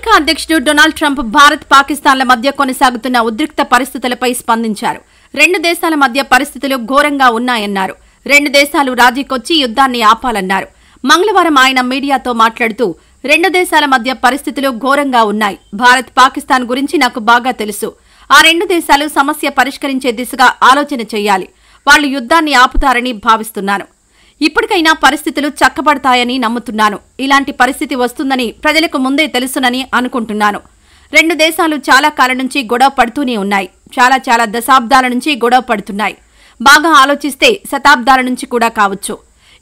America అధ్యక్షుడు Donald Trump Bharat పాకిస్తాన్ల మధ్య కొనసాగుతున్న ఉద్రిక్త పరిస్థితులపై స్పందించారు. రెండు దేశాల మధ్య పరిస్థితులు ఘోరంగా ఉన్నాయన్నారు. రెండు దేశాలు రాజీకొచ్చి యుద్ధాన్ని ఆపాలన్నారు. మంగళవారం ఆయన మీడియాతో మాట్లాడుతూ రెండు దేశాల మధ్య పరిస్థితులు ఘోరంగా ఉన్నాయి. భారత్ పాకిస్తాన్ గురించి నాకు బాగా తెలుసు. ఆ రెండు దేశాలు సమస్య పరిష్కరించే దిశగా ఆలోచన చేయాలి. వాళ్లు యుద్ధాన్ని ఆపుతారని భావిస్తున్నాను. ఇప్పటికైనా పరిస్థితులు చక్కబడతాయని నమ్ముతున్నాను. ఇలాంటి పరిస్థితి వస్తుందని ప్రజలకు ముందే తెలుసునని అనుకుంటున్నాను. రెండు దేశాలు చాలా కాలం నుంచి గొడవ పడుతూనే ఉన్నాయి. చాలా దశాబ్దాల నుంచి గొడవ పడుతున్నాయి. బాగా ఆలోచిస్తే శతాబ్దాల నుంచి కూడా కావచ్చు.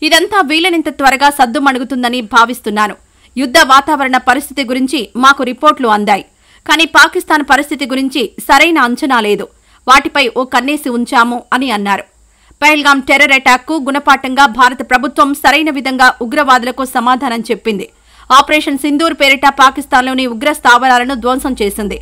ఇదంతా వీలైనంత త్వరగా సద్దుమణుగుతుందని భావిస్తున్నాను. యుద్ధ వాతావరణ పరిస్థితి గురించి మాకు రిపోర్టులు అందాయి. కానీ పాకిస్తాన్ పరిస్థితి గురించి సరైన అంచనా లేదు. వాటిపై ఓ కన్నేసి ఉంచాము అని అన్నారు. పహల్గాం టెర్రర్ అటాక్ కు గుణపాఠంగా భారత ప్రభుత్వం సరైన విధంగా ఉగ్రవాదులకు సమాధానం చెప్పింది. ఆపరేషన్ సింధూర్ పేరిట పాకిస్తాన్లోని ఉగ్ర స్థావరాలను ధ్వంసం చేసింది.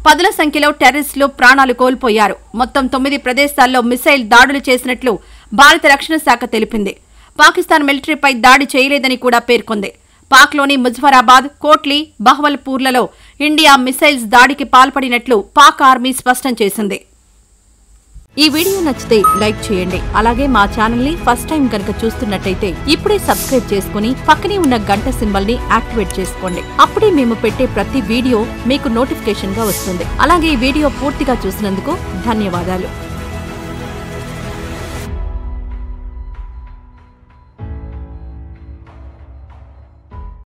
పదుల సంఖ్యలో టెర్రరిస్టులు ప్రాణాలు కోల్పోయారు. మొత్తం 9 ప్రదేశాల్లో మిసైల్ దాడులు చేసినట్లు భారత రక్షణ శాఖ తెలిపింది. పాకిస్తాన్ మిలిటరీపై దాడి చేయలేదని కూడా పేర్కొంది. పాక్లోని ముజఫరాబాద్, కోట్లీ, బహవల్పూర్లలో ఇండియా మిసైల్స్ దాడికి పాల్పడినట్లు పాక్ ఆర్మీ స్పష్టం చేసింది. ఈ వీడియో నచ్చితే లైక్ చేయండి. అలాగే మా ఛానల్ ని ఫస్ట్ టైం కనుక చూస్తున్నట్టయితే ఇప్పుడే సబ్స్క్రైబ్ చేసుకుని పక్కనే ఉన్న గంట సింబల్ ని యాక్టివేట్ చేసుకోండి. అప్పుడే మేము పెట్టే ప్రతి వీడియో మీకు నోటిఫికేషన్ గా వస్తుంది. అలాగే ఈ వీడియో పూర్తిగా చూసినందుకు ధన్యవాదాలు.